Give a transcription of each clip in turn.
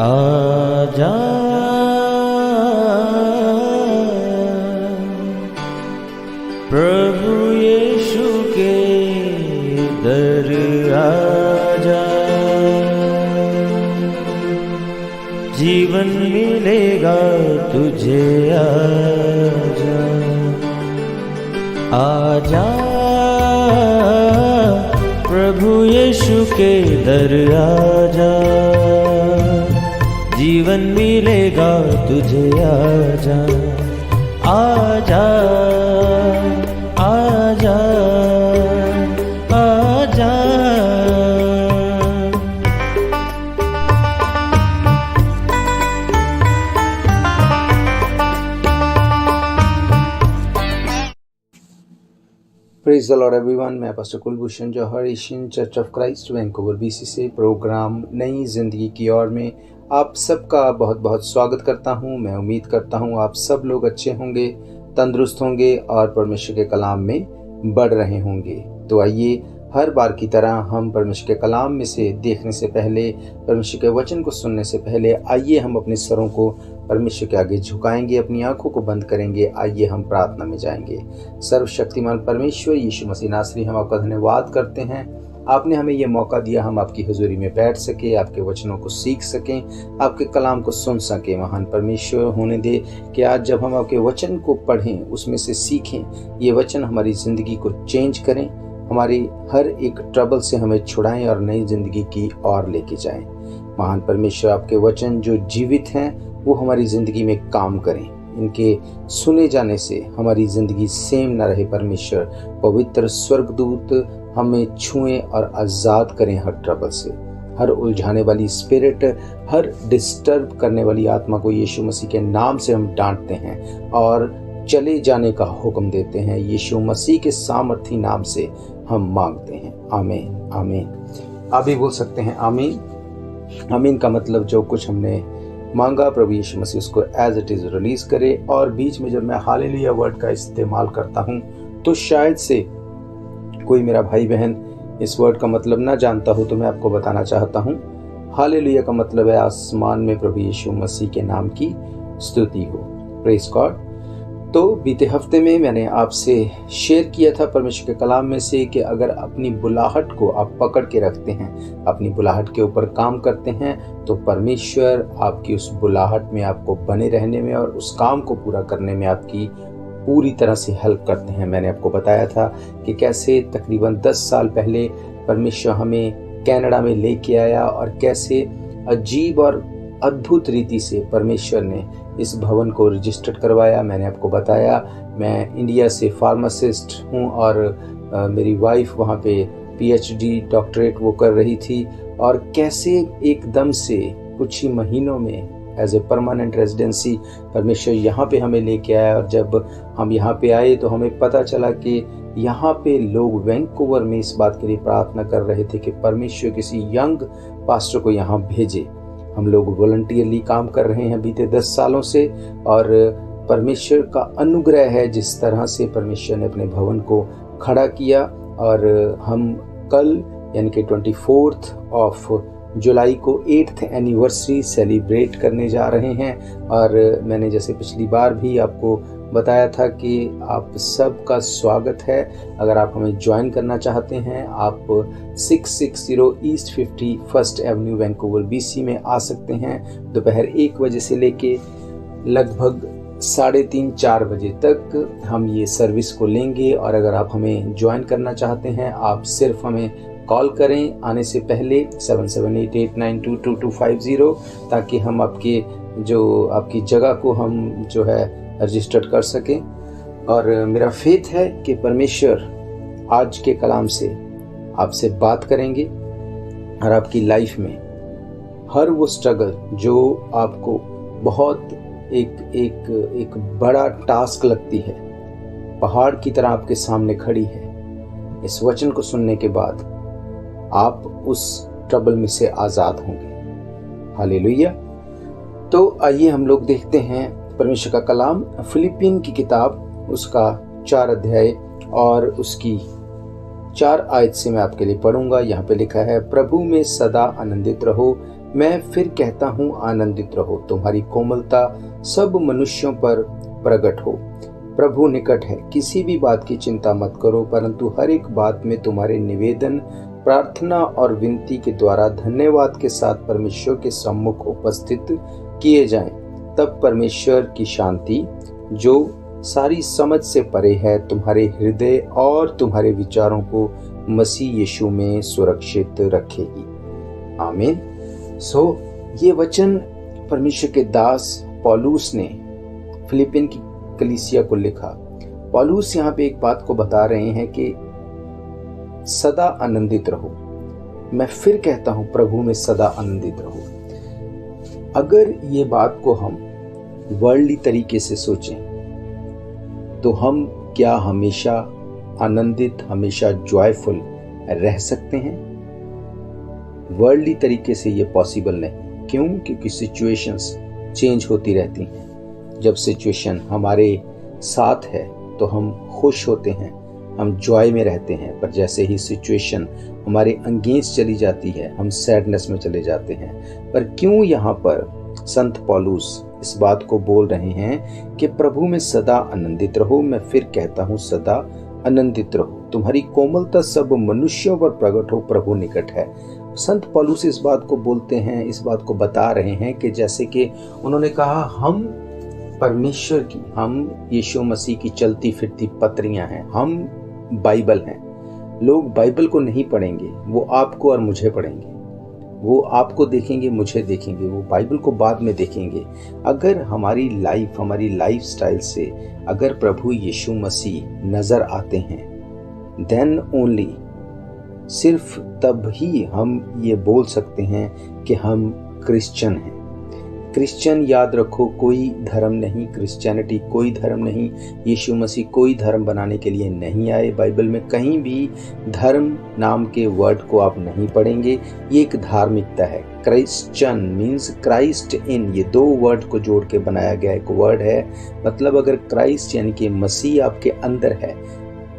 आजा प्रभु यीशु के दर आजा, जीवन मिलेगा तुझे। आजा आजा प्रभु यीशु के दर आजा, जीवन मिलेगा तुझे। आजा आजा आजा आजा। Praise the lord everyone. मैं pastor Kulbhushan Johar, Asian church of Christ Vancouver BC से प्रोग्राम नई जिंदगी की ओर में आप सबका बहुत बहुत स्वागत करता हूं। मैं उम्मीद करता हूं आप सब लोग अच्छे होंगे, तंदुरुस्त होंगे और परमेश्वर के कलाम में बढ़ रहे होंगे। तो आइए हर बार की तरह हम परमेश्वर के कलाम में से देखने से पहले, परमेश्वर के वचन को सुनने से पहले, आइए हम अपने सरों को परमेश्वर के आगे झुकाएंगे, अपनी आंखों को बंद करेंगे। आइए हम प्रार्थना में जाएंगे। सर्वशक्तिमान परमेश्वर यीशु मसीह नासरी, हम आपका धन्यवाद करते हैं। आपने हमें ये मौका दिया हम आपकी हुजूरी में बैठ सके, आपके वचनों को सीख सकें, आपके कलाम को सुन सकें। महान परमेश्वर होने दे कि आज जब हम आपके वचन को पढ़ें, उसमें से सीखें, ये वचन हमारी ज़िंदगी को चेंज करें, हमारी हर एक ट्रबल से हमें छुड़ाएं और नई ज़िंदगी की ओर लेके जाएं। महान परमेश्वर, आपके वचन जो जीवित हैं वो हमारी ज़िंदगी में काम करें। इनके सुने जाने से हमारी ज़िंदगी सेम न रहे। परमेश्वर, पवित्र स्वर्गदूत हमें छुएं और आज़ाद करें हर ट्रबल से, हर उलझाने वाली स्पिरिट, हर डिस्टर्ब करने वाली आत्मा को यीशु मसीह के नाम से हम डांटते हैं और चले जाने का हुक्म देते हैं। यीशु मसीह के सामर्थी नाम से हम मांगते हैं। आमीन आमीन। आप भी बोल सकते हैं आमीन। आमीन का मतलब जो कुछ हमने मांगा प्रभु यीशु मसीह उसको एज इट इज रिलीज करे। और बीच में जब मैं हालेलुया वर्ड का इस्तेमाल करता हूँ तो शायद से कोई मेरा भाई बहन इस वर्ड का मतलब ना जानता हो, तो मैं आपको बताना चाहता हूँ। हालेलुया का मतलब है आसमान में प्रभु यीशु मसीह के नाम की स्तुति हो। Praise God. तो बीते हफ्ते में मैंने आपसे शेयर किया था परमेश्वर के कलाम में से कि अगर अपनी बुलाहट को आप पकड़ के रखते हैं, अपनी बुलाहट के ऊपर काम करते हैं, तो परमेश्वर आपकी उस बुलाहट में आपको बने रहने में और उस काम को पूरा करने में आपकी पूरी तरह से हेल्प करते हैं। मैंने आपको बताया था कि कैसे तकरीबन 10 साल पहले परमेश्वर हमें कनाडा में लेके आया और कैसे अजीब और अद्भुत रीति से परमेश्वर ने इस भवन को रजिस्टर्ड करवाया। मैंने आपको बताया मैं इंडिया से फार्मासिस्ट हूँ और मेरी वाइफ वहाँ पे PhD डॉक्टरेट वो कर रही थी, और कैसे एकदम से कुछ ही महीनों में एज ए परमानेंट रेजिडेंसी परमेश्वर यहाँ पे हमें लेके आया। और जब हम यहाँ पे आए तो हमें पता चला कि यहाँ पे लोग वैंकूवर में इस बात के लिए प्रार्थना कर रहे थे कि परमेश्वर किसी यंग पास्टर को यहाँ भेजे। हम लोग वॉलंटियरली काम कर रहे हैं बीते 10 सालों से, और परमेश्वर का अनुग्रह है जिस तरह से परमेश्वर ने अपने भवन को खड़ा किया। और हम कल यानी कि 24 ऑफ जुलाई को 8th एनिवर्सरी सेलिब्रेट करने जा रहे हैं। और मैंने जैसे पिछली बार भी आपको बताया था कि आप सबका स्वागत है। अगर आप हमें ज्वाइन करना चाहते हैं, आप 660 east 51st Avenue Vancouver BC में आ सकते हैं। दोपहर 1 बजे से लेके लगभग 3:30-4 बजे तक हम ये सर्विस को लेंगे। और अगर आप हमें ज्वाइन करना चाहते हैं, आप सिर्फ हमें कॉल करें आने से पहले 7788922250, ताकि हम आपकी जगह को हम जो है रजिस्टर्ड कर सकें। और मेरा फेथ है कि परमेश्वर आज के कलाम से आपसे बात करेंगे और आपकी लाइफ में हर वो स्ट्रगल जो आपको बहुत एक बड़ा टास्क लगती है, पहाड़ की तरह आपके सामने खड़ी है, इस वचन को सुनने के बाद आप उस ट्रबल में से आज़ाद होंगे। हालेलुया। तो आइए हम लोग देखते हैं परमेश्वर का कलाम। फिलिपियन की किताब उसका 4 अध्याय और उसकी 4 आयत से मैं आपके लिए पढ़ूंगा। यहाँ पे लिखा है, प्रभु में सदा आनंदित रहो, मैं फिर कहता हूँ आनंदित रहो, तुम्हारी कोमलता सब मनुष्यों पर प्रकट हो। प्रभु निकट है, किसी भी बात की चिंता मत करो, परंतु हर एक बात में तुम्हारे निवेदन, प्रार्थना और विनती के द्वारा धन्यवाद के साथ परमेश्वर के सम्मुख उपस्थित किए जाएं। तब परमेश्वर की शांति, जो सारी समझ से परे है, तुम्हारे हृदय और तुम्हारे विचारों को मसीह यीशु में सुरक्षित रखेगी। आमीन। ये वचन परमेश्वर के दास पौलुस ने फिलिपिन की कलीसिया को लिखा। पौलुस यहाँ पे एक बात को बता रहे हैं कि सदा आनंदित रहो। मैं फिर कहता हूं, प्रभु में सदा आनंदित रहो। अगर ये बात को हम वर्ल्डली तरीके से सोचें तो हम क्या हमेशा आनंदित, हमेशा जॉयफुल रह सकते हैं? वर्ल्डली तरीके से ये पॉसिबल नहीं। क्यों? क्योंकि सिचुएशंस चेंज होती रहती हैं। जब सिचुएशन हमारे साथ है तो हम खुश होते हैं, हम जॉय में रहते हैं, पर जैसे ही सिचुएशन हमारे अगेंस्ट चली जाती है हम सैडनेस में चले जाते हैं। पर क्यों यहाँ पर संत पौलुस इस बात को बोल रहे हैं कि प्रभु में सदा आनंदित रहो? मैं फिर कहता हूँ, सदा आनंदित रहो, तुम्हारी कोमलता सब मनुष्यों पर प्रकट हो, प्रभु निकट है। संत पौलुस इस बात को बोलते हैं, इस बात को बता रहे हैं कि जैसे कि उन्होंने कहा, हम परमेश्वर की, हम यीशु मसीह की चलती फिरती पत्रियां हैं, हम बाइबल हैं। लोग बाइबल को नहीं पढ़ेंगे, वो आपको और मुझे पढ़ेंगे। वो आपको देखेंगे, मुझे देखेंगे, वो बाइबल को बाद में देखेंगे। अगर हमारी लाइफ स्टाइल से अगर प्रभु यीशु मसीह नजर आते हैं, देन ओनली, सिर्फ तब ही हम ये बोल सकते हैं कि हम क्रिश्चियन हैं। क्रिश्चियन, याद रखो, कोई धर्म नहीं, क्रिश्चियनिटी कोई धर्म नहीं, यीशु मसीह कोई धर्म बनाने के लिए नहीं आए। बाइबल में कहीं भी धर्म नाम के वर्ड को आप नहीं पढ़ेंगे। ये एक धार्मिकता है। क्रिश्चियन मीन्स क्राइस्ट इन, ये दो वर्ड को जोड़ के बनाया गया एक वर्ड है। मतलब अगर क्राइस्ट यानी कि मसीह आपके अंदर है,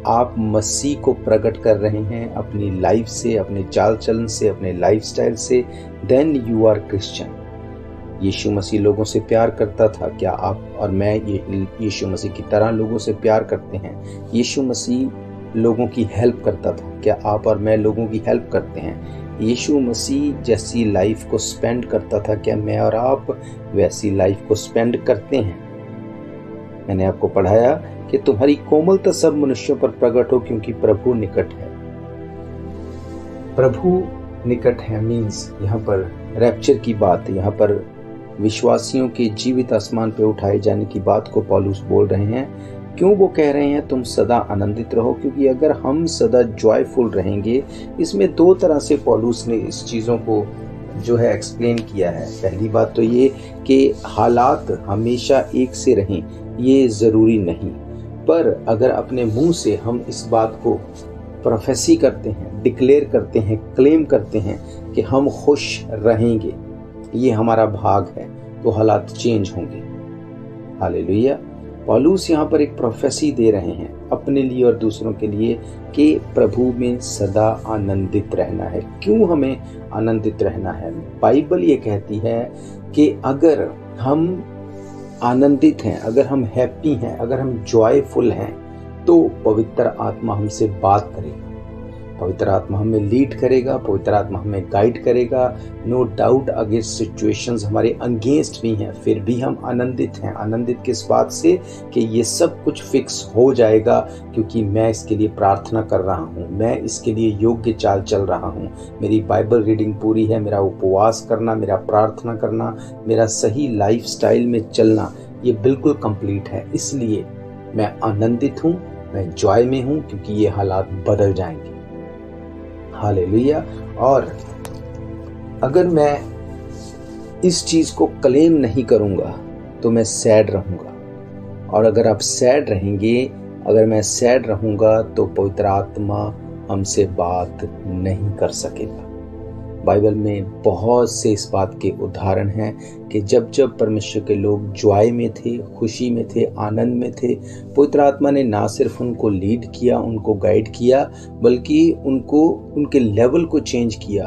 आप मसीह को प्रकट कर रहे हैं अपनी लाइफ से, अपने चाल चलन से, अपने लाइफस्टाइल से, देन यू आर क्रिश्चियन। यीशु मसीह लोगों से प्यार करता था। क्या आप और मैं यीशु मसीह की तरह लोगों से प्यार करते हैं? यीशु मसीह लोगों की हेल्प करता था। क्या आप और मैं लोगों की हेल्प करते हैं? यीशु मसीह जैसी लाइफ को स्पेंड करता था, क्या मैं और आप वैसी लाइफ को स्पेंड करते हैं? मैंने आपको पढ़ाया कि तुम्हारी कोमलता सब मनुष्यों पर प्रकट हो, क्योंकि प्रभु निकट है। प्रभु निकट है मीन्स यहाँ पर रैप्चर की बात, यहाँ पर विश्वासियों के जीवित आसमान पे उठाए जाने की बात को पौलुस बोल रहे हैं। क्यों वो कह रहे हैं तुम सदा आनंदित रहो? क्योंकि अगर हम सदा जॉयफुल रहेंगे, इसमें दो तरह से पौलुस ने इस चीज़ों को जो है एक्सप्लेन किया है। पहली बात तो ये कि हालात हमेशा एक से रहें, ये ज़रूरी नहीं, पर अगर अपने मुंह से हम इस बात को प्रोफेसी करते हैं, डिक्लेयर करते हैं, क्लेम करते हैं कि हम खुश रहेंगे, ये हमारा भाग है, तो हालात चेंज होंगे। हालेलुया। पौलुस यहाँ पर एक प्रोफेसी दे रहे हैं अपने लिए और दूसरों के लिए कि प्रभु में सदा आनंदित रहना है। क्यों हमें आनंदित रहना है? बाइबल ये कहती है कि अगर हम आनंदित हैं, अगर हम हैप्पी हैं, अगर हम जॉयफुल हैं, तो पवित्र आत्मा हमसे बात करेगा, पवित्र आत्मा हमें लीड करेगा, पवित्र आत्मा हमें गाइड करेगा। नो डाउट अगर सिचुएशंस हमारे अगेंस्ट भी हैं, फिर भी हम आनंदित हैं। आनंदित किस बात से? कि ये सब कुछ फिक्स हो जाएगा, क्योंकि मैं इसके लिए प्रार्थना कर रहा हूँ, मैं इसके लिए योग्य चाल चल रहा हूँ। मेरी बाइबल रीडिंग पूरी है, मेरा उपवास करना, मेरा प्रार्थना करना, मेरा सही लाइफ स्टाइल में चलना, ये बिल्कुल कंप्लीट है। इसलिए मैं आनंदित हूँ, मैं जॉय में हूँ, क्योंकि ये हालात बदल जाएंगे। हालेलुया। और अगर मैं इस चीज को क्लेम नहीं करूंगा तो मैं सैड रहूंगा, और अगर आप सैड रहेंगे, अगर मैं सैड रहूंगा, तो पवित्र आत्मा हमसे बात नहीं कर सकेगा। बाइबल में बहुत से इस बात के उदाहरण हैं कि जब जब परमेश्वर के लोग जॉय में थे, खुशी में थे, आनंद में थे, पवित्र आत्मा ने ना सिर्फ उनको लीड किया, उनको गाइड किया, बल्कि उनको उनके लेवल को चेंज किया,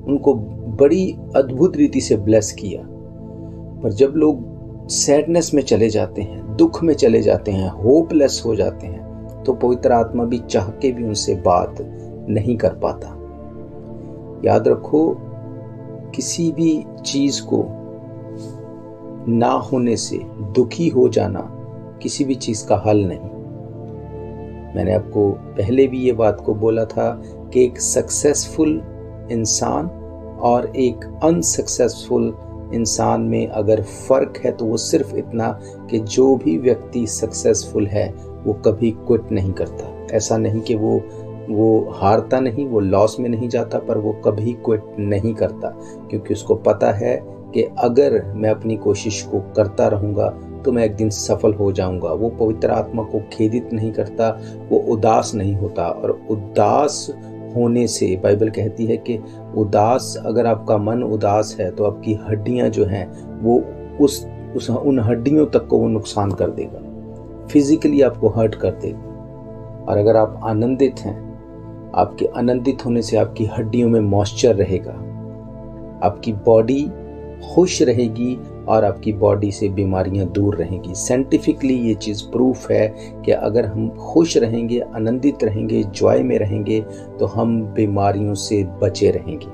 उनको बड़ी अद्भुत रीति से ब्लेस किया। पर जब लोग सैडनेस में चले जाते हैं, दुख में चले जाते हैं, होपलेस हो जाते हैं, तो पवित्र आत्मा भी चाह के भी उनसे बात नहीं कर पाता। याद रखो, किसी भी चीज को ना होने से दुखी हो जाना किसी भी चीज का हल नहीं। मैंने आपको पहले भी ये बात को बोला था कि एक सक्सेसफुल इंसान और एक अनसक्सेसफुल इंसान में अगर फर्क है तो वो सिर्फ इतना कि जो भी व्यक्ति सक्सेसफुल है वो कभी क्विट नहीं करता। ऐसा नहीं कि वो हारता नहीं, वो लॉस में नहीं जाता, पर वो कभी क्विट नहीं करता, क्योंकि उसको पता है कि अगर मैं अपनी कोशिश को करता रहूँगा तो मैं एक दिन सफल हो जाऊँगा। वो पवित्र आत्मा को खेदित नहीं करता, वो उदास नहीं होता। और उदास होने से बाइबल कहती है कि उदास, अगर आपका मन उदास है तो आपकी हड्डियां जो हैं वो उन हड्डियों तक को वो नुकसान कर देगा, फिजिकली आपको हर्ट कर देगा। और अगर आप आनंदित हैं, आपके आनंदित होने से आपकी हड्डियों में मॉइस्चर रहेगा, आपकी बॉडी खुश रहेगी और आपकी बॉडी से बीमारियां दूर रहेंगी। साइंटिफिकली ये चीज़ प्रूफ है कि अगर हम खुश रहेंगे, आनंदित रहेंगे, जॉय में रहेंगे तो हम बीमारियों से बचे रहेंगे।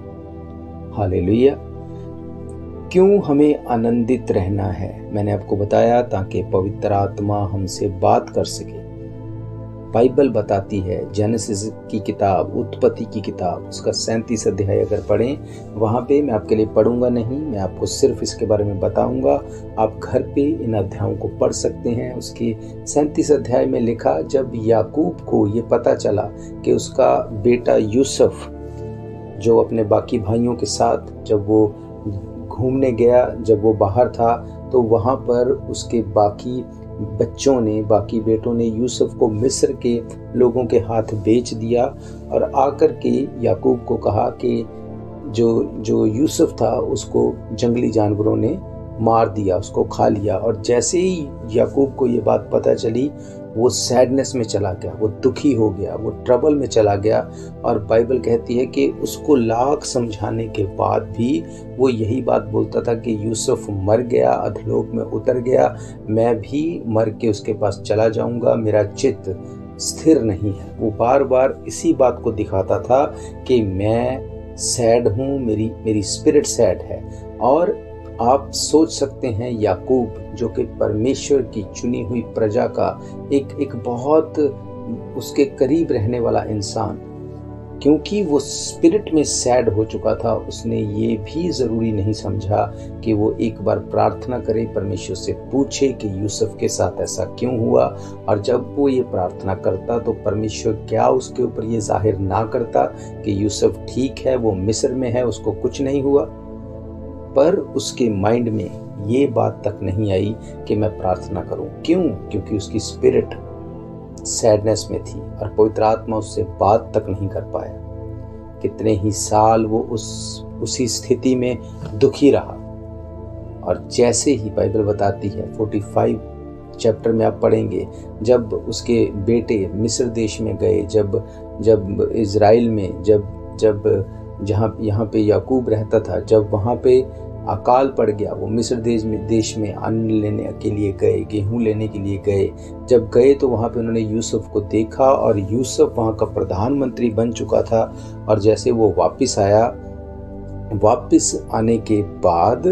हालेलुया। क्यों हमें आनंदित रहना है? मैंने आपको बताया ताकि पवित्र आत्मा हमसे बात कर सके। बाइबल बताती है, जेनेसिस की किताब, उत्पत्ति की किताब, उसका 37 अध्याय अगर पढ़ें, वहाँ पे मैं आपके लिए पढ़ूंगा नहीं, मैं आपको सिर्फ इसके बारे में बताऊंगा। आप घर पे इन अध्यायों को पढ़ सकते हैं। उसके 37 अध्याय में लिखा, जब याकूब को ये पता चला कि उसका बेटा यूसुफ जो अपने बाकी भाइयों के साथ जब वो घूमने गया, जब वो बाहर था, तो वहाँ पर उसके बाकी बच्चों ने, बाकी बेटों ने यूसुफ को मिस्र के लोगों के हाथ बेच दिया और आकर के याकूब को कहा कि जो यूसुफ था उसको जंगली जानवरों ने मार दिया, उसको खा लिया। और जैसे ही याकूब को ये बात पता चली, वो सैडनेस में चला गया, वो दुखी हो गया, वो ट्रबल में चला गया। और बाइबल कहती है कि उसको लाख समझाने के बाद भी वो यही बात बोलता था कि यूसुफ मर गया, अधलोक में उतर गया, मैं भी मर के उसके पास चला जाऊंगा, मेरा चित्त स्थिर नहीं है। वो बार बार इसी बात को दिखाता था कि मैं सैड हूँ, मेरी स्पिरिट सैड है। और आप सोच सकते हैं, याकूब जो कि परमेश्वर की चुनी हुई प्रजा का एक बहुत उसके करीब रहने वाला इंसान, क्योंकि वो स्पिरिट में सैड हो चुका था, उसने ये भी ज़रूरी नहीं समझा कि वो एक बार प्रार्थना करे, परमेश्वर से पूछे कि यूसुफ के साथ ऐसा क्यों हुआ। और जब वो ये प्रार्थना करता तो परमेश्वर क्या उसके ऊपर ये जाहिर ना करता कि यूसुफ ठीक है, वो मिस्र में है, उसको कुछ नहीं हुआ। पर उसके माइंड में ये बात तक नहीं आई कि मैं प्रार्थना करूं। क्यों? क्योंकि उसकी स्पिरिट सैडनेस में थी और पवित्र आत्मा उससे बात तक नहीं कर पाया। कितने ही साल वो उसी स्थिति में दुखी रहा। और जैसे ही बाइबल बताती है, 45 चैप्टर में आप पढ़ेंगे, जब उसके बेटे मिस्र देश में गए, जब इज़राइल में, जब जहाँ यहाँ पे याकूब रहता था, जब वहाँ पे अकाल पड़ गया, वो मिस्र देश में अन्न लेने के लिए गए, गेहूं लेने के लिए गए। जब गए तो वहाँ पे उन्होंने यूसुफ को देखा और यूसुफ वहाँ का प्रधानमंत्री बन चुका था। और जैसे वो वापस आया, वापस आने के बाद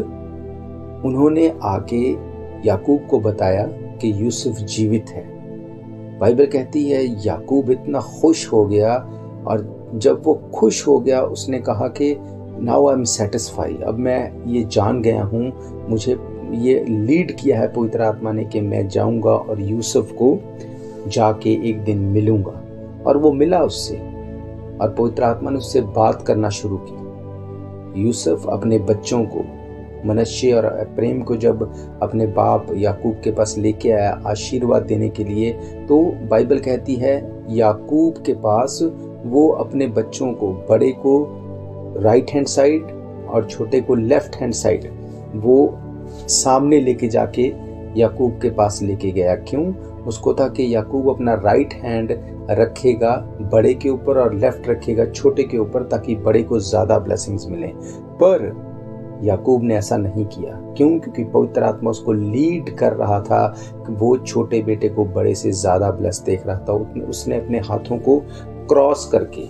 उन्होंने आके याकूब को बताया कि यूसुफ जीवित है। बाइबल कहती है याकूब इतना खुश हो गया, और जब वो खुश हो गया उसने कहा कि नाउ आई एम सेटिस्फाइड, अब मैं ये जान गया हूँ, मुझे ये लीड किया है पवित्र आत्मा ने कि मैं जाऊँगा और यूसुफ को जाके एक दिन मिलूँगा। और वो मिला उससे, और पवित्र आत्मा ने उससे बात करना शुरू की। यूसुफ अपने बच्चों को, मनश्शे और एफ्रेम को जब अपने बाप याकूब के पास लेके आया आशीर्वाद देने के लिए, तो बाइबल कहती है याकूब के पास वो अपने बच्चों को, बड़े को राइट हैंड साइड और छोटे को लेफ्ट हैंड साइड, वो सामने लेके जाके याकूब के पास लेके गया। क्यों? उसको था कि याकूब अपना राइट हैंड रखेगा बड़े के ऊपर और लेफ्ट रखेगा छोटे के ऊपर, ताकि बड़े को ज्यादा ब्लेसिंग्स मिले। पर याकूब ने ऐसा नहीं किया। क्यों? क्योंकि पवित्र आत्मा उसको लीड कर रहा था। वो छोटे बेटे को बड़े से ज्यादा ब्लेस देख रहा था। उसने अपने हाथों को क्रॉस करके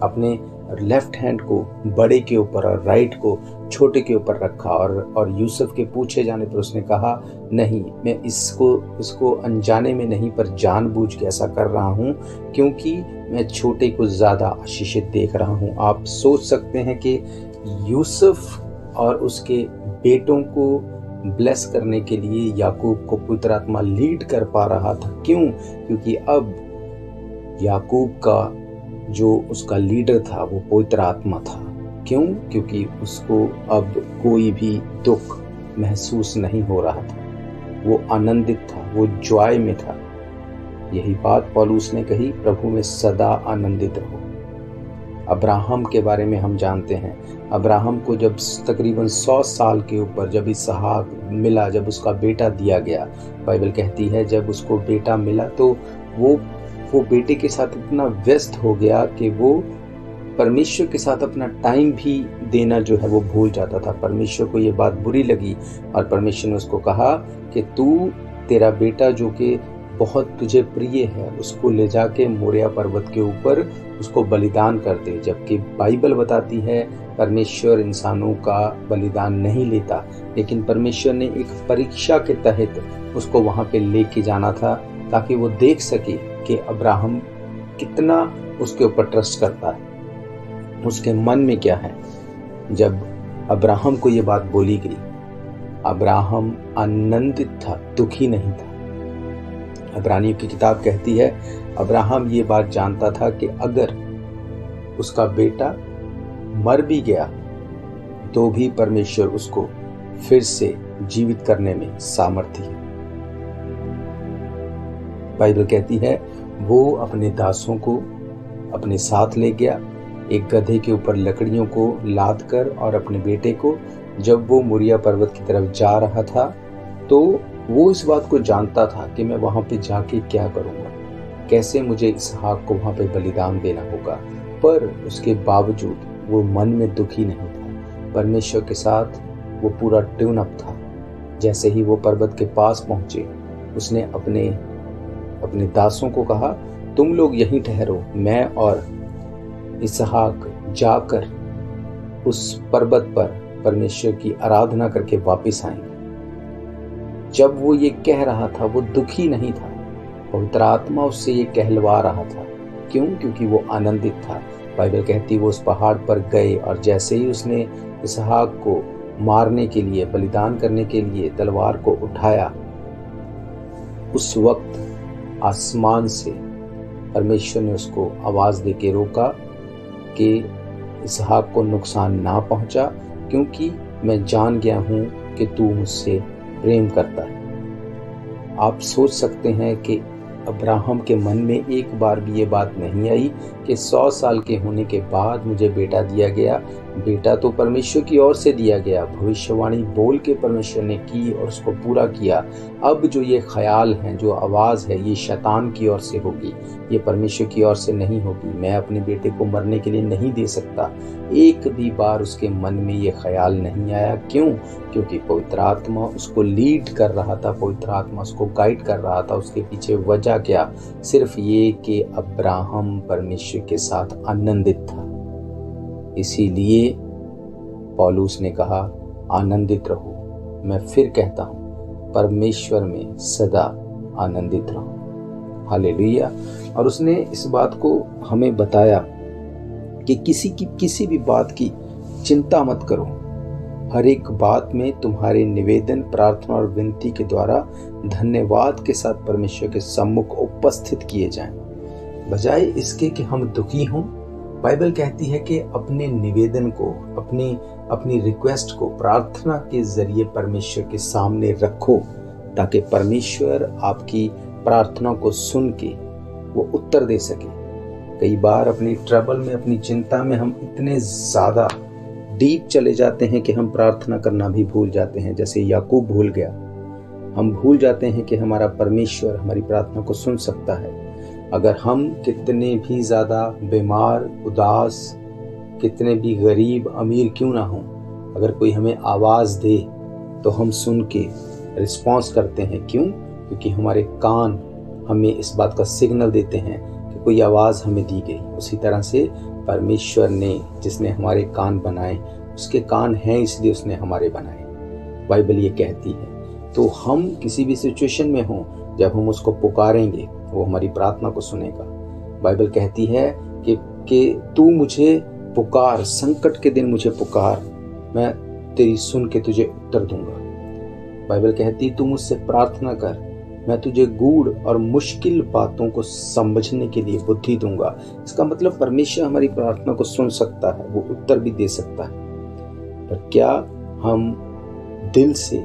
अपने लेफ्ट हैंड को बड़े के ऊपर और राइट को छोटे के ऊपर रखा, और यूसुफ के पूछे जाने पर उसने कहा, नहीं, मैं इसको अनजाने में नहीं पर जानबूझ के ऐसा कर रहा हूँ, क्योंकि मैं छोटे को ज्यादा आशीषित देख रहा हूँ। आप सोच सकते हैं कि यूसुफ और उसके बेटों को ब्लेस करने के लिए याकूब को पवित्र आत्मा लीड कर पा रहा था। क्यों? क्योंकि अब याकूब का जो उसका लीडर था वो पवित्र आत्मा था। क्यों? क्योंकि उसको अब कोई भी दुख महसूस नहीं हो रहा था। वो आनंदित था, वो जॉय में था। यही बात पौलुस ने कही, प्रभु में सदा आनंदित रहो। अब्राहम के बारे में हम जानते हैं। अब्राहम को जब तकरीबन 100 साल के ऊपर जब इसहाक मिला, जब उसका बेटा दिया गया, बाइबल कहती है जब उसको बेटा मिला तो वो बेटे के साथ इतना व्यस्त हो गया कि वो परमेश्वर के साथ अपना टाइम भी देना जो है वो भूल जाता था। परमेश्वर को ये बात बुरी लगी और परमेश्वर ने उसको कहा कि तेरा बेटा जो कि बहुत तुझे प्रिय है उसको ले जाके मोरिया पर्वत के ऊपर उसको बलिदान कर दे। जबकि बाइबल बताती है परमेश्वर इंसानों का बलिदान नहीं लेता, लेकिन परमेश्वर ने एक परीक्षा के तहत उसको वहां पे लेके जाना था, ताकि वो देख सके कि अब्राहम कितना उसके ऊपर ट्रस्ट करता है, उसके मन में क्या है। जब अब्राहम को ये बात बोली गई, अब्राहम आनंदित था, दुखी नहीं था। इब्रानियों की किताब कहती है अब्राहम ये बात जानता था कि अगर उसका बेटा मर भी गया तो भी परमेश्वर उसको फिर से जीवित करने में सामर्थ्य है। बाइबल कहती है वो अपने दासों को अपने साथ ले गया, एक गधे के ऊपर लकड़ियों को लाद कर, और अपने बेटे को जब वो मोरिया पर्वत की तरफ जा रहा था तो वो इस बात को जानता था कि मैं वहां पे जाके क्या करूंगा, कैसे मुझे इसहाक को वहां पे बलिदान देना होगा। पर उसके बावजूद वो मन में दुखी नहीं था, परमेश्वर के साथ वो पूरा ट्यून अप था। जैसे ही वो पर्वत के पास पहुंचे, उसने अपने दासों को कहा, तुम लोग यहीं ठहरो, मैं और इसहाक जाकर उस पर्वत पर परमेश्वर की आराधना करके वापस आएंगे। जब वो ये कह रहा था वो दुखी नहीं था, पवित्र आत्मा उससे ये कहलवा रहा था। क्यों? क्योंकि वो आनंदित था। बाइबल कहती वो उस पहाड़ पर गए, और जैसे ही उसने इसहाक को मारने के लिए, बलिदान करने के लिए तलवार को उठाया, उस वक्त आसमान से परमेश्वर ने उसको आवाज देके रोका कि इसहाक को नुकसान ना पहुंचा, क्योंकि मैं जान गया हूं कि तू मुझसे प्रेम करता है। आप सोच सकते हैं कि अब्राहम के मन में एक बार भी ये बात नहीं आई कि 100 साल के होने के बाद मुझे बेटा दिया गया। बेटा तो परमेश्वर की ओर से दिया गया, भविष्यवाणी बोल के परमेश्वर ने की और उसको पूरा किया। अब जो ये ख्याल है, जो आवाज़ है, ये शैतान की ओर से होगी, ये परमेश्वर की ओर से नहीं होगी। मैं अपने बेटे को मरने के लिए नहीं दे सकता। एक भी बार उसके मन में ये ख्याल नहीं आया। क्यों? क्योंकि पवित्र आत्मा उसको लीड कर रहा था, पवित्र आत्मा उसको गाइड कर रहा था। उसके पीछे वजह क्या? सिर्फ ये कि अब्राहम परमेश्वर के साथ आनंदित था। इसीलिए पौलुस ने कहा आनंदित रहो। मैं फिर कहता हूँ परमेश्वर में सदा आनंदित रहो। हालेलुया। और उसने इस बात को हमें बताया कि किसी भी बात की चिंता मत करो, हर एक बात में तुम्हारे निवेदन, प्रार्थना और विनती के द्वारा धन्यवाद के साथ परमेश्वर के सम्मुख उपस्थित किए जाएं। बजाय इसके कि हम दुखी हों, बाइबल कहती है कि अपने निवेदन को, अपनी रिक्वेस्ट को प्रार्थना के जरिए परमेश्वर के सामने रखो, ताकि परमेश्वर आपकी प्रार्थना को सुन के वो उत्तर दे सके। कई बार अपनी ट्रबल में, अपनी चिंता में हम इतने ज़्यादा डीप चले जाते हैं कि हम प्रार्थना करना भी भूल जाते हैं, जैसे याकूब भूल गया। हम भूल जाते हैं कि हमारा परमेश्वर हमारी प्रार्थना को सुन सकता है। अगर हम कितने भी ज़्यादा बीमार, उदास, कितने भी गरीब अमीर क्यों ना हों, अगर कोई हमें आवाज़ दे तो हम सुन के रिस्पॉन्स करते हैं। क्यों? क्योंकि हमारे कान हमें इस बात का सिग्नल देते हैं कि कोई आवाज़ हमें दी गई। उसी तरह से परमेश्वर ने, जिसने हमारे कान बनाए, उसके कान हैं इसलिए उसने हमारे बनाए, बाइबल ये कहती है। तो हम किसी भी सिचुएशन में हों, जब हम उसको पुकारेंगे वो हमारी प्रार्थना को सुनेगा। बाइबल कहती है कि तू मुझे पुकार, संकट के दिन मुझे पुकार, मैं तेरी सुन के तुझे उत्तर दूंगा। बाइबल कहती तू मुझसे प्रार्थना कर, मैं तुझे गूढ़ और मुश्किल बातों को समझने के लिए बुद्धि दूंगा। इसका मतलब परमेश्वर हमारी प्रार्थना को सुन सकता है, वो उत्तर भी दे सकता है। पर क्या हम दिल से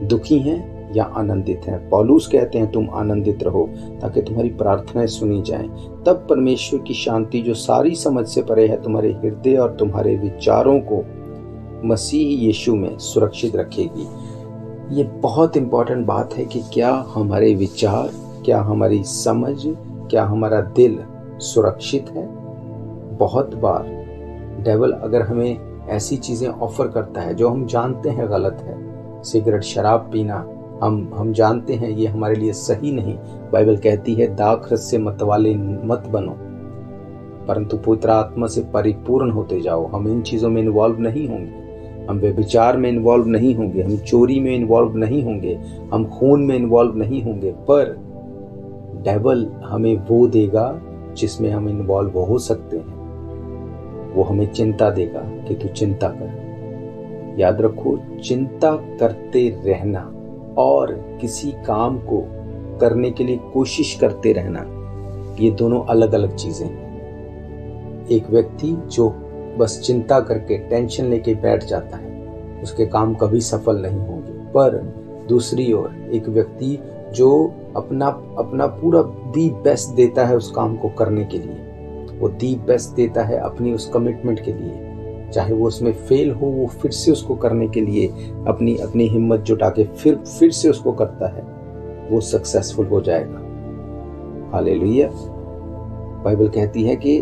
दुखी हैं या आनंदित हैं? पौलुस कहते हैं तुम आनंदित रहो ताकि तुम्हारी प्रार्थनाएं सुनी जाएं। तब परमेश्वर की शांति जो सारी समझ से परे है तुम्हारे हृदय और तुम्हारे विचारों को मसीह यीशु में सुरक्षित रखेगी। ये बहुत इंपॉर्टेंट बात है कि क्या हमारे विचार, क्या हमारी समझ, क्या हमारा दिल सुरक्षित है। बहुत बार डेविल अगर हमें ऐसी चीज़ें ऑफर करता है जो हम जानते हैं गलत है, सिगरेट, शराब पीना, हम जानते हैं ये हमारे लिए सही नहीं। बाइबल कहती है दाखरस से मतवाले मत बनो, परंतु पवित्र आत्मा से परिपूर्ण होते जाओ। हम इन चीज़ों में इन्वॉल्व नहीं होंगे, हम व्यभिचार में इन्वॉल्व नहीं होंगे, हम चोरी में इन्वॉल्व नहीं होंगे, हम खून में इन्वॉल्व नहीं होंगे। पर डेविल हमें वो देगा जिसमें हम इन्वॉल्व हो सकते हैं। वो हमें चिंता देगा कि तू चिंता कर। याद रखो, चिंता करते रहना और किसी काम को करने के लिए कोशिश करते रहना, ये दोनों अलग अलग चीजें हैं। एक व्यक्ति जो बस चिंता करके टेंशन लेके बैठ जाता है, उसके काम कभी सफल नहीं होंगे। पर दूसरी ओर एक व्यक्ति जो अपना पूरा दी बेस्ट देता है उस काम को करने के लिए, वो दी बेस्ट देता है अपनी उस कमिटमेंट के लिए, चाहे वो उसमें फेल हो, वो फिर से उसको करने के लिए अपनी हिम्मत जुटा के फिर से उसको करता है, वो सक्सेसफुल हो जाएगा। हालेलुया। बाइबल कहती है कि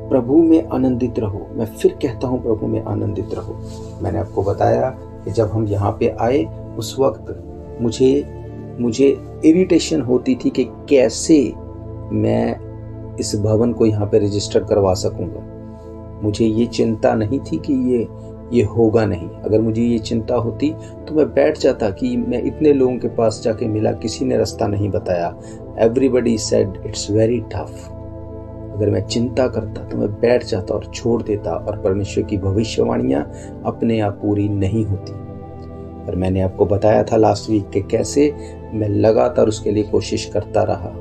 प्रभु में आनंदित रहो। मैं फिर कहता हूँ प्रभु में आनंदित रहो। मैंने आपको बताया कि जब हम यहाँ पे आए उस वक्त मुझे इरिटेशन होती थी कि कैसे मैं इस भवन को यहाँ पे रजिस्टर करवा सकूँगा। मुझे ये चिंता नहीं थी कि ये होगा नहीं। अगर मुझे ये चिंता होती तो मैं बैठ जाता कि मैं इतने लोगों के पास जाके मिला, किसी ने रास्ता नहीं बताया, everybody said it's very tough. अगर मैं चिंता करता तो मैं बैठ जाता और छोड़ देता, और परमेश्वर की भविष्यवाणियां अपने आप पूरी नहीं होती। पर मैंने आपको बताया था लास्ट वीक कि कैसे मैं लगातार उसके लिए कोशिश करता रहा।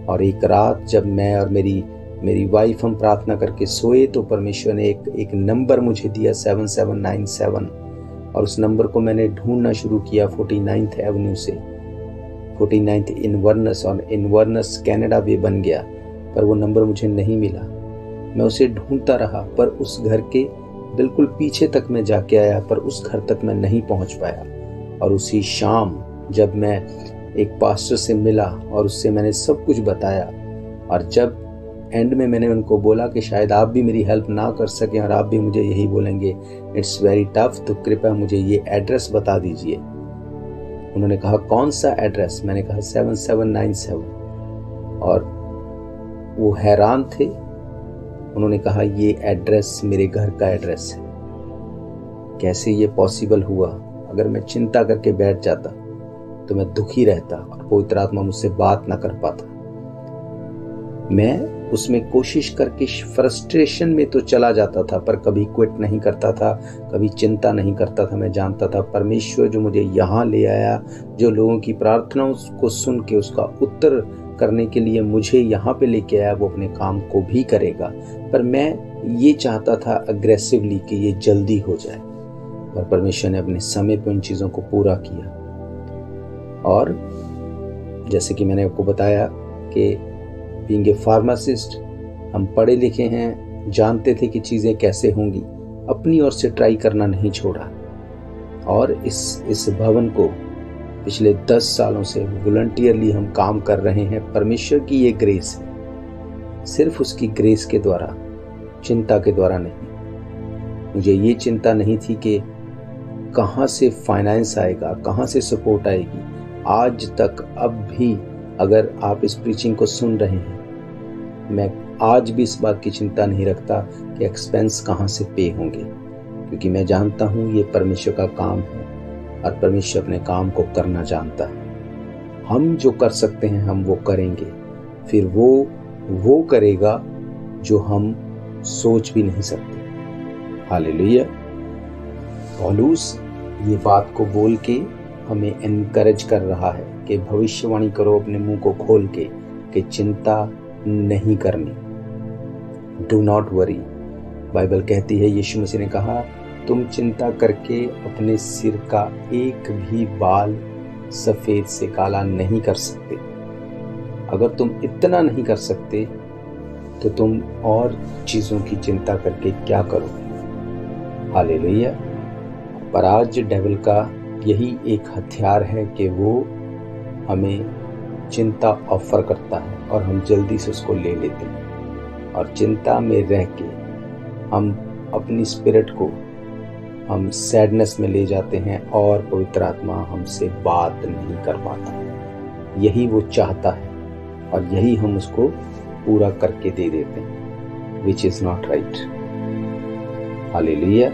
और एक रात जब मैं और मेरी वाइफ हम प्रार्थना करके सोए तो परमेश्वर ने एक नंबर मुझे दिया 7797, और उस नंबर को मैंने ढूंढना शुरू किया 49th एवेन्यू से, 49th इनवर्नस, और इनवर्नस कनाडा भी बन गया, पर वो नंबर मुझे नहीं मिला। मैं उसे ढूंढता रहा, पर उस घर के बिल्कुल पीछे तक मैं जाके आया, पर उस घर तक मैं नहीं पहुंच पाया। और उसी शाम जब मैं एक पास्टर से मिला और उससे मैंने सब कुछ बताया, और जब एंड में मैंने उनको बोला कि शायद आप भी मेरी हेल्प ना कर सकें और आप भी मुझे यही बोलेंगे इट्स वेरी टफ, तो कृपया मुझे ये एड्रेस बता दीजिए। उन्होंने कहा कौन सा एड्रेस? मैंने कहा 7797, और वो हैरान थे। उन्होंने कहा ये एड्रेस मेरे घर का एड्रेस है। कैसे ये पॉसिबल हुआ? अगर मैं चिंता करके बैठ जाता तो मैं दुखी रहता और पवित्र आत्मा मुझसे बात ना कर पाता। मैं उसमें कोशिश करके फ्रस्ट्रेशन में तो चला जाता था, पर कभी क्विट नहीं करता था, कभी चिंता नहीं करता था। मैं जानता था परमेश्वर जो मुझे यहाँ ले आया, जो लोगों की प्रार्थनाओं को सुन के उसका उत्तर करने के लिए मुझे यहाँ पे लेके आया, वो अपने काम को भी करेगा। पर मैं ये चाहता था अग्रेसिवली कि ये जल्दी हो जाए, और परमेश्वर ने अपने समय पे उन चीज़ों को पूरा किया। और जैसे कि मैंने आपको बताया कि बीइंग ए फार्मासिस्ट, हम पढ़े लिखे हैं, जानते थे कि चीज़ें कैसे होंगी, अपनी ओर से ट्राई करना नहीं छोड़ा। और इस भवन को पिछले 10 सालों से वॉलंटियरली हम काम कर रहे हैं। परमेश्वर की ये ग्रेस है, सिर्फ उसकी ग्रेस के द्वारा, चिंता के द्वारा नहीं। मुझे ये चिंता नहीं थी कि कहाँ से फाइनेंस आएगा, कहाँ से सपोर्ट आएगी। आज तक अब भी अगर आप इस प्रीचिंग को सुन रहे हैं, मैं आज भी इस बात की चिंता नहीं रखता कि एक्सपेंस कहाँ से पे होंगे, क्योंकि मैं जानता हूँ ये परमेश्वर का काम है और परमेश्वर अपने काम को करना जानता है। हम जो कर सकते हैं हम वो करेंगे, फिर वो करेगा जो हम सोच भी नहीं सकते। हालेलुया। पौलुस ये बात को बोल के हमें एनकरेज कर रहा है कि भविष्यवाणी करो अपने मुंह को खोल के कि चिंता नहीं करनी। Do not worry. बाइबल कहती है, यीशु मसीह ने कहा, तुम चिंता करके अपने सिर का एक भी बाल सफेद से काला नहीं कर सकते। अगर तुम इतना नहीं कर सकते तो तुम और चीजों की चिंता करके क्या करोगे। हालेलुया। पर आज डेविल का यही एक हथियार है कि वो हमें चिंता ऑफर करता है और हम जल्दी से उसको ले लेते हैं, और चिंता में रह के हम अपनी स्पिरिट को हम सैडनेस में ले जाते हैं और पवित्र आत्मा हमसे बात नहीं कर पाता। यही वो चाहता है और यही हम उसको पूरा करके दे देते हैं, which is not right. Hallelujah.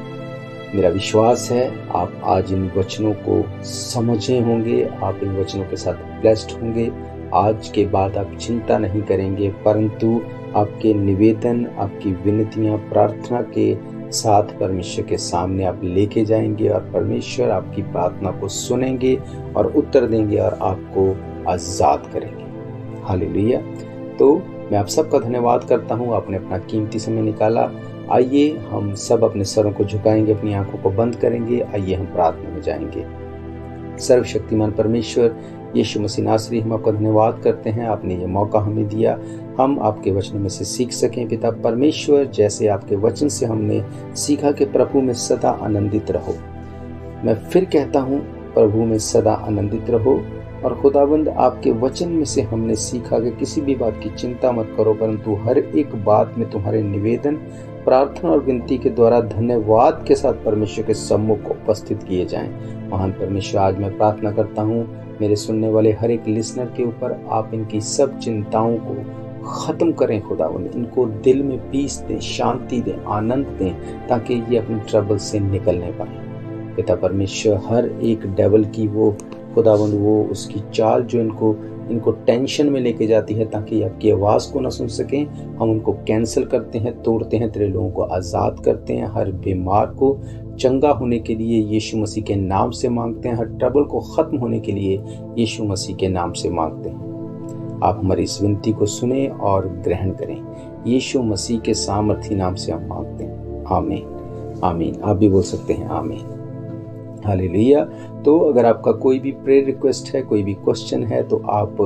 मेरा विश्वास है आप आज इन वचनों को समझे होंगे, आप इन वचनों के साथ ब्लेस्ड होंगे। आज के बाद आप चिंता नहीं करेंगे, परंतु आपके निवेदन, आपकी विनतियां प्रार्थना के साथ परमेश्वर के सामने आप लेके जाएंगे और परमेश्वर आपकी प्रार्थना को सुनेंगे और उत्तर देंगे और आपको आजाद करेंगे। हालेलुया। तो मैं आप सबका धन्यवाद करता हूँ, आपने अपना कीमती समय निकाला। आइए हम सब अपने सरों को झुकाएंगे, अपनी आंखों को बंद करेंगे। आइए हम प्रार्थना में जाएंगे। सर्वशक्तिमान परमेश्वर यीशु मसीह नासरी, हम आपका धन्यवाद करते हैं, आपने ये मौका हमें दिया, हम आपके वचनों में से सीख सकें। पिता परमेश्वर, जैसे आपके वचन से हमने सीखा कि प्रभु में सदा आनंदित रहो, मैं फिर कहता हूँ प्रभु में सदा आनंदित रहो। और खुदाबंद, आपके वचन में से हमने सीखा कि किसी भी बात की चिंता मत करो, परंतु हर एक बात में तुम्हारे निवेदन, प्रार्थना और विनती के द्वारा धन्यवाद के साथ परमेश्वर के सम्मुख उपस्थित किए जाएं। महान परमेश्वर, आज मैं प्रार्थना करता हूँ मेरे सुनने वाले हर एक लिसनर के ऊपर आप इनकी सब चिंताओं को खत्म करें खुदावंद, इनको दिल में पीस दें, शांति दें, आनंद दें, ताकि ये अपने ट्रबल से निकलने पाए। पिता परमेश्वर, हर एक डेविल की वो खुदावंद, वो उसकी चाल जो इनको टेंशन में लेके जाती है ताकि आपकी आवाज़ को ना सुन सकें, हम उनको कैंसिल करते हैं, तोड़ते हैं, तेरे लोगों को आज़ाद करते हैं। हर बीमार को चंगा होने के लिए यीशु मसीह के नाम से मांगते हैं, हर ट्रबल को ख़त्म होने के लिए यीशु मसीह के नाम से मांगते हैं। आप हमारी इस विनती को सुने और ग्रहण करें। यीशु मसीह के सामर्थी नाम से हम मांगते हैं, आमीन। आमीन। आप भी बोल सकते हैं आमीन। हालेलुया। तो अगर आपका कोई भी प्रेयर रिक्वेस्ट है, कोई भी क्वेश्चन है, तो आप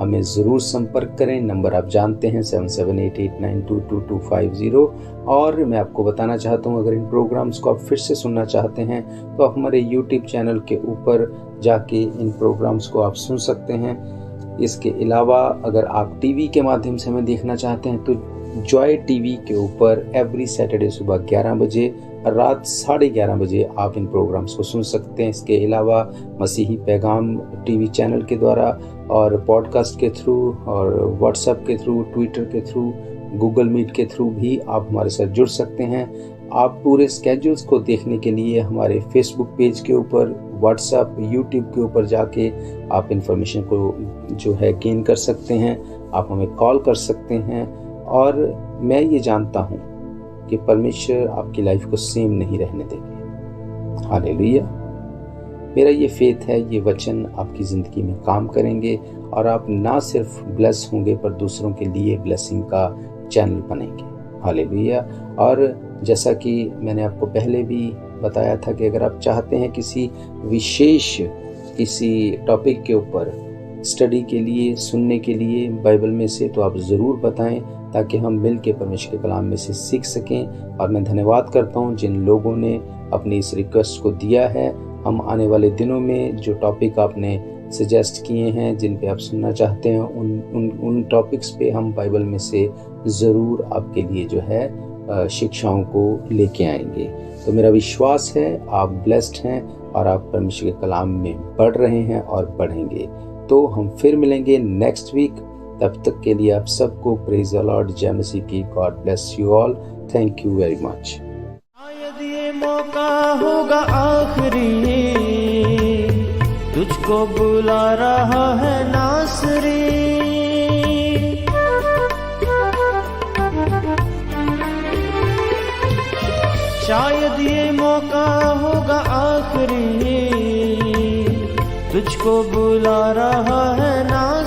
हमें ज़रूर संपर्क करें। नंबर आप जानते हैं 7788922250। और मैं आपको बताना चाहता हूं, अगर इन प्रोग्राम्स को आप फिर से सुनना चाहते हैं तो आप हमारे यूट्यूब चैनल के ऊपर जाके इन प्रोग्राम्स को आप सुन सकते हैं। इसके अलावा अगर आप टीवी के माध्यम से हमें देखना चाहते हैं तो जॉय टीवी के ऊपर एवरी सैटरडे सुबह 11 बजे, रात 11:30 बजे आप इन प्रोग्राम्स को सुन सकते हैं। इसके अलावा मसीही पैगाम टीवी चैनल के द्वारा और पॉडकास्ट के थ्रू और व्हाट्सएप के थ्रू, ट्विटर के थ्रू, गूगल मीट के थ्रू भी आप हमारे साथ जुड़ सकते हैं। आप पूरे स्केड्यूल्स को देखने के लिए हमारे फेसबुक पेज के ऊपर, व्हाट्सएप, यूट्यूब के ऊपर जाके आप इन्फॉर्मेशन को जो है गेन कर सकते हैं। आप हमें कॉल कर सकते हैं। और मैं ये जानता हूँ कि परमेश्वर आपकी लाइफ को सेम नहीं रहने देंगे। हालेलुया। मेरा ये फेथ है, ये वचन आपकी ज़िंदगी में काम करेंगे और आप ना सिर्फ ब्लेस होंगे पर दूसरों के लिए ब्लेसिंग का चैनल बनेंगे। हालेलुया। और जैसा कि मैंने आपको पहले भी बताया था कि अगर आप चाहते हैं किसी विशेष टॉपिक के ऊपर स्टडी के लिए, सुनने के लिए बाइबल में से, तो आप ज़रूर बताएं ताकि हम मिल के परमेश्वर के कलाम में से सीख सकें। और मैं धन्यवाद करता हूं जिन लोगों ने अपनी इस रिक्वेस्ट को दिया है। हम आने वाले दिनों में जो टॉपिक आपने सजेस्ट किए हैं, जिन पे आप सुनना चाहते हैं, उन टॉपिक्स पे हम बाइबल में से ज़रूर आपके लिए जो है शिक्षाओं को लेके आएंगे। तो मेरा विश्वास है आप ब्लेस्ड हैं और आप परमेश्वर के कलाम में बढ़ रहे हैं और बढ़ेंगे। तो हम फिर मिलेंगे नेक्स्ट वीक। तब तक के लिए आप सबको प्रेज द लॉर्ड, जय मसीह की। God bless you all. Thank you very much. शायद ये मौका होगा आखिरी, तुझको बुला रहा है नासरी। शायद ये मौका होगा आखिरी, तुझको बुला रहा है नासरी।